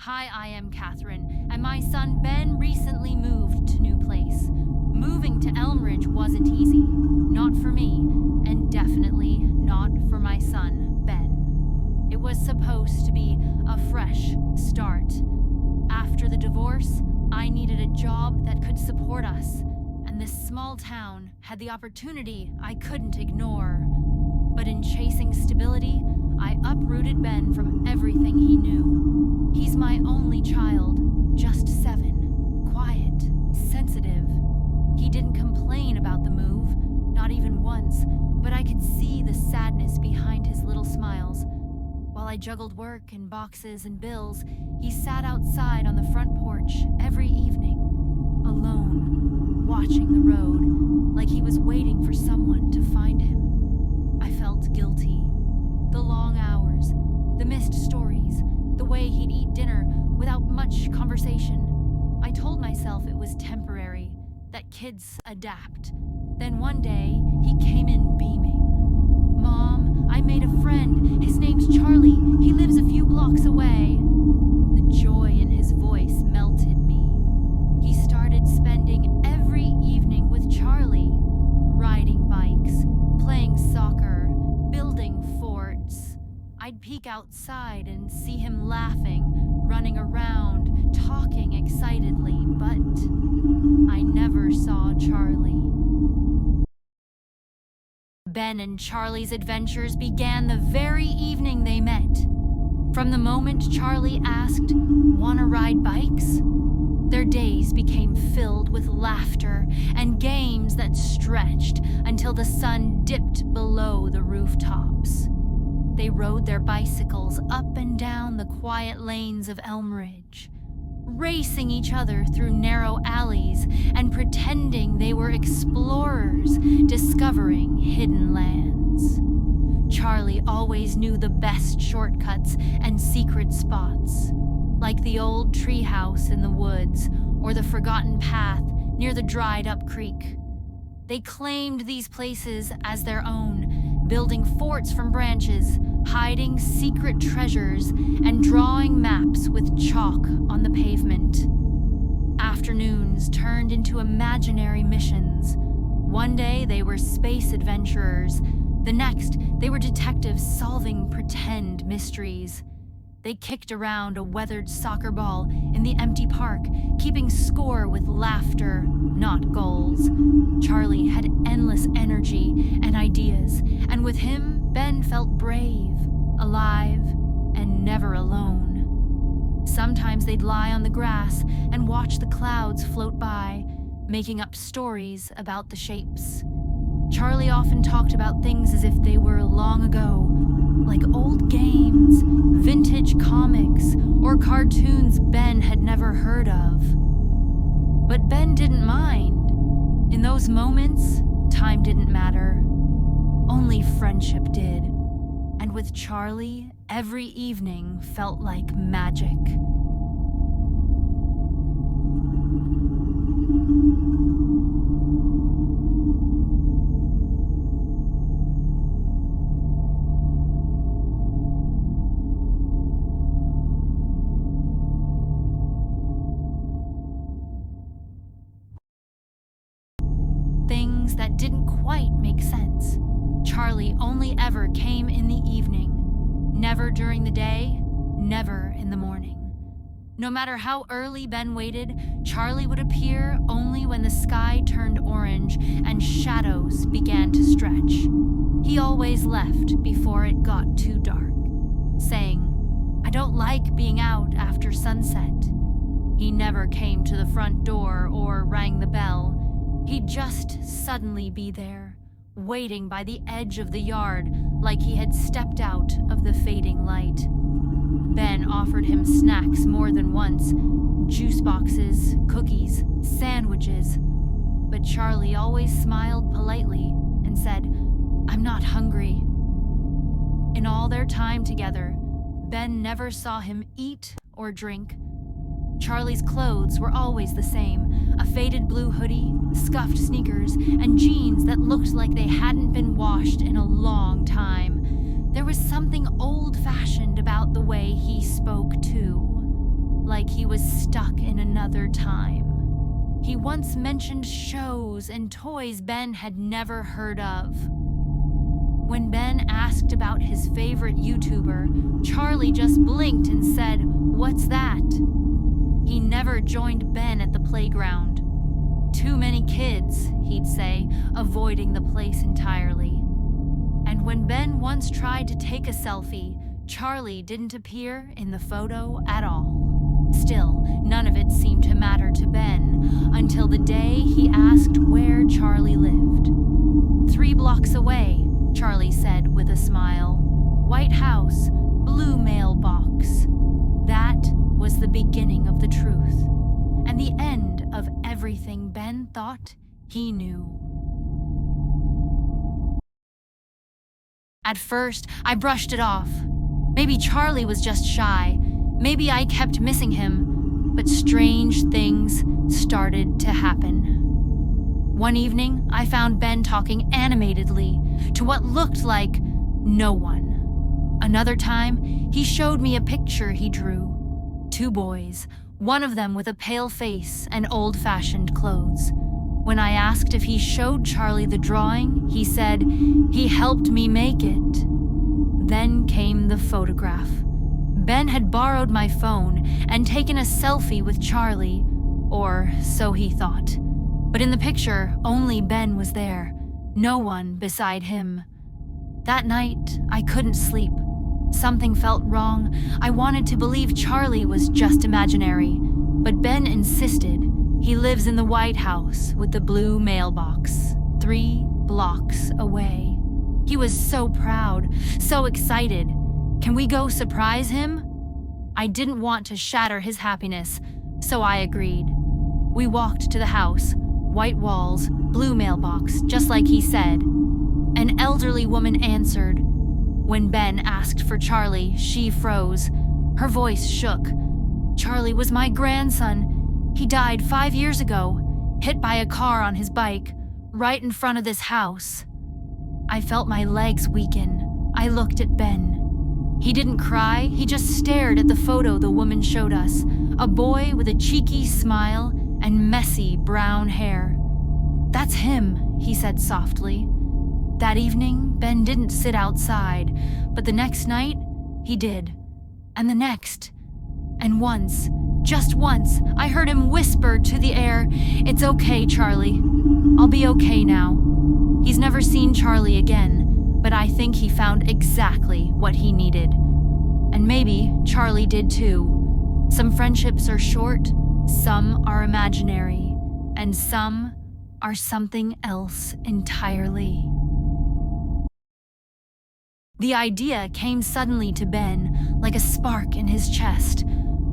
Hi, I am Catherine, and my son Ben recently moved to new place. Moving to Elmridge wasn't easy. Not for me, and definitely not for my son, Ben. It was supposed to be a fresh start. After the divorce, I needed a job that could support us, and this small town had the opportunity I couldn't ignore. But in chasing stability, I uprooted Ben from everything he knew. He's my only child, just 7, quiet, sensitive. He didn't complain about the move, not even once, but I could see the sadness behind his little smiles. While I juggled work and boxes and bills, he sat outside on the front porch every evening, alone, watching the road, like he was waiting for someone to find him. I felt guilty. The long hours, the missed stories, the way he'd eat dinner without much conversation. I told myself it was temporary, that kids adapt. Then one day, he came in beaming. "Mom, I made a friend. His name's Charlie. He lives a few blocks away." The joy in his voice melted me. He started spending every evening with Charlie, riding bikes, playing soccer, building forts. I'd peek outside and see him laughing, running around, talking excitedly, but I never saw Charlie. Ben and Charlie's adventures began the very evening they met. From the moment Charlie asked, "Wanna ride bikes?" their days became filled with laughter and games that stretched until the sun dipped below the rooftops. They rode their bicycles up and down the quiet lanes of Elmridge, racing each other through narrow alleys and pretending they were explorers discovering hidden lands. Charlie always knew the best shortcuts and secret spots, like the old treehouse in the woods or the forgotten path near the dried-up creek. They claimed these places as their own, building forts from branches, hiding secret treasures, and drawing maps with chalk on the pavement. Afternoons turned into imaginary missions. One day they were space adventurers. The next, they were detectives solving pretend mysteries. They kicked around a weathered soccer ball in the empty park, keeping score with laughter, not goals. Charlie had endless energy and ideas, and with him, Ben felt brave, alive, and never alone. Sometimes they'd lie on the grass and watch the clouds float by, making up stories about the shapes. Charlie often talked about things as if they were long ago, like old games, vintage comics, or cartoons Ben had never heard of. But Ben didn't mind. In those moments, time didn't matter. Only friendship did. And with Charlie, every evening felt like magic. Things that didn't quite make sense. Charlie only ever came in the evening. Never during the day, never in the morning. No matter how early Ben waited, Charlie would appear only when the sky turned orange and shadows began to stretch. He always left before it got too dark, saying, "I don't like being out after sunset." He never came to the front door or rang the bell. He'd just suddenly be there, waiting by the edge of the yard like he had stepped out of the fading light. Ben offered him snacks more than once, juice boxes, cookies, sandwiches. But Charlie always smiled politely and said, "I'm not hungry." In all their time together, Ben never saw him eat or drink. Charlie's clothes were always the same, a faded blue hoodie, scuffed sneakers, and jeans that looked like they hadn't been washed in a long time. There was something old-fashioned about the way he spoke, too. like he was stuck in another time. He once mentioned shows and toys Ben had never heard of. When Ben asked about his favorite YouTuber, Charlie just blinked and said, "What's that?" He never joined Ben at the playground. "Too many kids," he'd say, avoiding the place entirely. And when Ben once tried to take a selfie, Charlie didn't appear in the photo at all. Still, none of it seemed to matter to Ben until the day he asked where Charlie lived. 3 blocks away, Charlie said with a smile. White house, blue mailbox. That was the beginning of the truth, and the end of everything Ben thought he knew. At first, I brushed it off. Maybe Charlie was just shy. Maybe I kept missing him. But strange things started to happen. One evening, I found Ben talking animatedly to what looked like no one. Another time, he showed me a picture he drew. 2 boys, one of them with a pale face and old-fashioned clothes. When I asked if he showed Charlie the drawing, he said, "He helped me make it." Then came the photograph. Ben had borrowed my phone and taken a selfie with Charlie, or so he thought. But in the picture, only Ben was there, no one beside him. That night, I couldn't sleep. Something felt wrong. I wanted to believe Charlie was just imaginary, but Ben insisted. He lives in the White House with the blue mailbox, 3 blocks away. He was so proud, so excited. Can we go surprise him? I didn't want to shatter his happiness, so I agreed. We walked to the house, white walls, blue mailbox, just like he said. An elderly woman answered. When Ben asked for Charlie, she froze. Her voice shook. Charlie was my grandson. He died 5 years ago, hit by a car on his bike, right in front of this house. I felt my legs weaken. I looked at Ben. He didn't cry, he just stared at the photo the woman showed us, a boy with a cheeky smile and messy brown hair. "That's him," he said softly. That evening, Ben didn't sit outside, but the next night, he did. And the next. And once, just once, I heard him whisper to the air, "It's okay, Charlie. I'll be okay now." He's never seen Charlie again, but I think he found exactly what he needed. And maybe Charlie did too. Some friendships are short, some are imaginary, and some are something else entirely. The idea came suddenly to Ben, like a spark in his chest.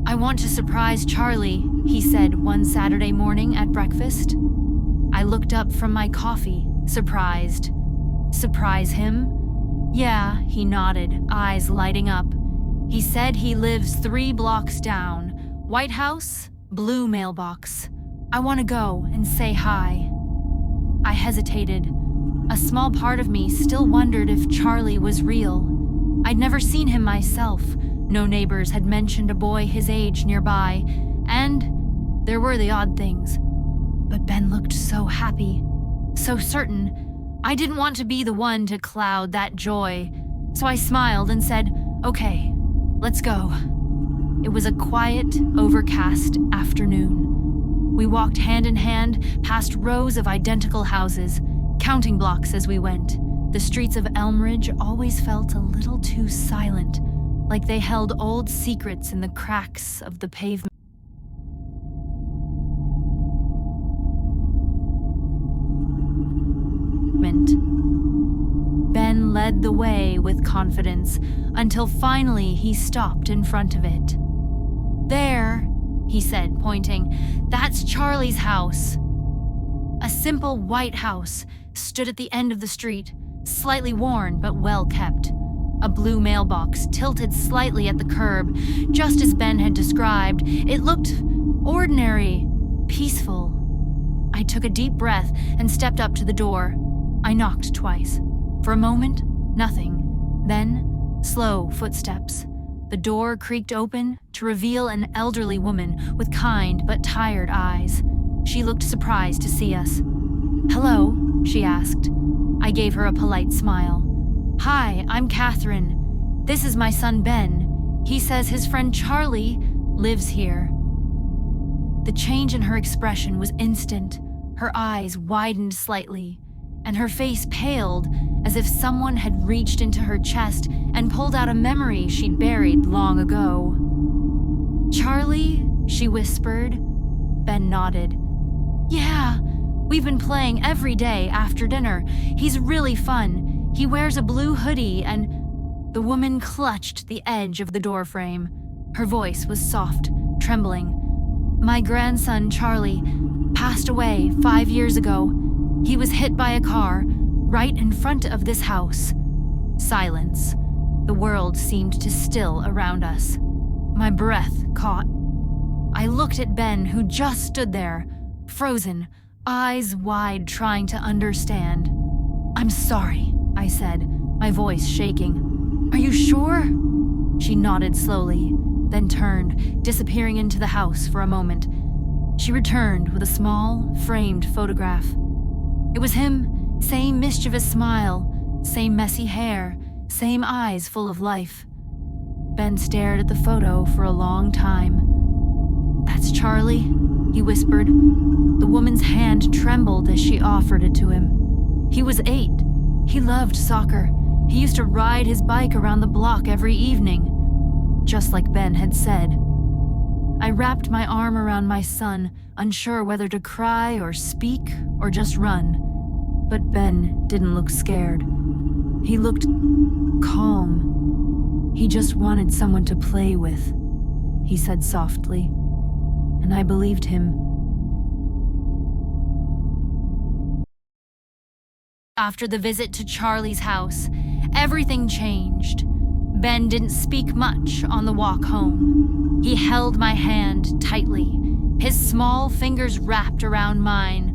"I want to surprise Charlie," he said one Saturday morning at breakfast. I looked up from my coffee, surprised. "Surprise him?" "Yeah," he nodded, eyes lighting up. "He said he lives 3 blocks down. White House, blue mailbox. I want to go and say hi." I hesitated. A small part of me still wondered if Charlie was real. I'd never seen him myself. No neighbors had mentioned a boy his age nearby, and there were the odd things. But Ben looked so happy, so certain. I didn't want to be the one to cloud that joy, so I smiled and said, "Okay, let's go." It was a quiet, overcast afternoon. We walked hand in hand past rows of identical houses, counting blocks as we went. The streets of Elmridge always felt a little too silent, like they held old secrets in the cracks of the pavement. Ben led the way with confidence until finally he stopped in front of it. "There," he said, pointing, "that's Charlie's house." A simple white house stood at the end of the street, slightly worn but well kept. A blue mailbox tilted slightly at the curb, just as Ben had described. It looked ordinary, peaceful. I took a deep breath and stepped up to the door. I knocked twice. For a moment, nothing. Then, slow footsteps. The door creaked open to reveal an elderly woman with kind but tired eyes. She looked surprised to see us. "Hello," she asked. I gave her a polite smile. "Hi, I'm Catherine. This is my son Ben. He says his friend Charlie lives here." The change in her expression was instant. Her eyes widened slightly, and her face paled as if someone had reached into her chest and pulled out a memory she'd buried long ago. "Charlie?" she whispered. Ben nodded. "Yeah, we've been playing every day after dinner. He's really fun. He wears a blue hoodie and—" The woman clutched the edge of the doorframe. Her voice was soft, trembling. "My grandson, Charlie, passed away 5 years ago. He was hit by a car right in front of this house." Silence. The world seemed to still around us. My breath caught. I looked at Ben, who just stood there, frozen, eyes wide, trying to understand. "I'm sorry," I said, my voice shaking. "Are you sure?" She nodded slowly, then turned, disappearing into the house for a moment. She returned with a small, framed photograph. It was him, same mischievous smile, same messy hair, same eyes full of life. Ben stared at the photo for a long time. "That's Charlie," he whispered. The woman's hand trembled as she offered it to him. "He was 8. He loved soccer. He used to ride his bike around the block every evening." Just like Ben had said. I wrapped my arm around my son, unsure whether to cry or speak or just run. But Ben didn't look scared. He looked calm. "He just wanted someone to play with," he said softly. And I believed him. After the visit to Charlie's house, everything changed. Ben didn't speak much on the walk home. He held my hand tightly, his small fingers wrapped around mine,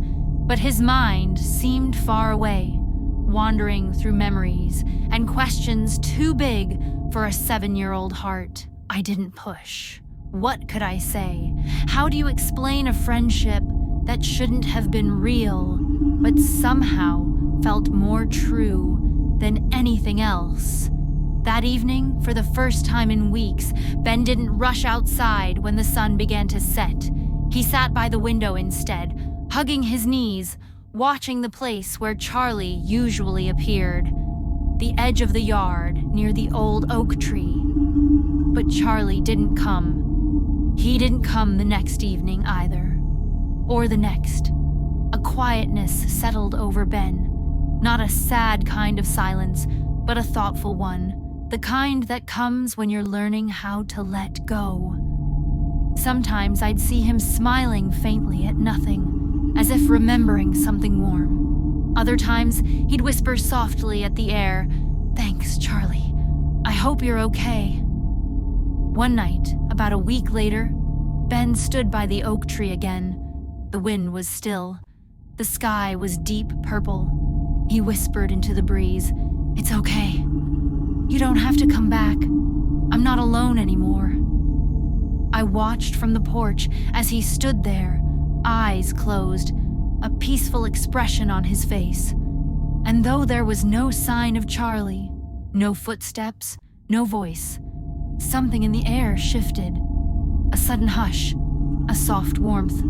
but his mind seemed far away, wandering through memories and questions too big for a 7-year-old heart. I didn't push. What could I say? How do you explain a friendship that shouldn't have been real, but somehow felt more true than anything else? That evening, for the first time in weeks, Ben didn't rush outside when the sun began to set. He sat by the window instead, hugging his knees, watching the place where Charlie usually appeared, the edge of the yard near the old oak tree. But Charlie didn't come. He didn't come the next evening either. Or the next. A quietness settled over Ben. Not a sad kind of silence, but a thoughtful one. The kind that comes when you're learning how to let go. Sometimes I'd see him smiling faintly at nothing, as if remembering something warm. Other times, he'd whisper softly at the air, "Thanks, Charlie. I hope you're okay." One night, about a week later, Ben stood by the oak tree again. The wind was still. The sky was deep purple. He whispered into the breeze, "It's okay. You don't have to come back. I'm not alone anymore." I watched from the porch as he stood there, eyes closed, a peaceful expression on his face. And though there was no sign of Charlie, no footsteps, no voice, something in the air shifted. A sudden hush, a soft warmth.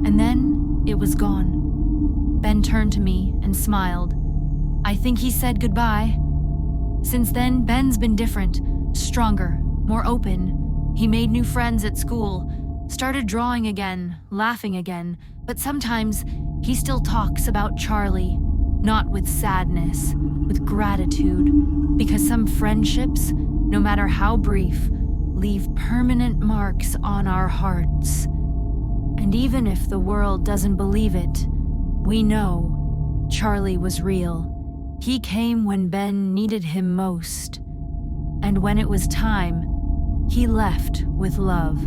And then it was gone. Ben turned to me and smiled. I think he said goodbye. Since then, Ben's been different, stronger, more open. He made new friends at school, started drawing again, laughing again, but sometimes he still talks about Charlie, not with sadness, with gratitude, because some friendships, no matter how brief, leave permanent marks on our hearts. And even if the world doesn't believe it, we know Charlie was real. He came when Ben needed him most. And when it was time, he left with love.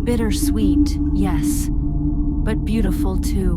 Bittersweet, yes, but beautiful too.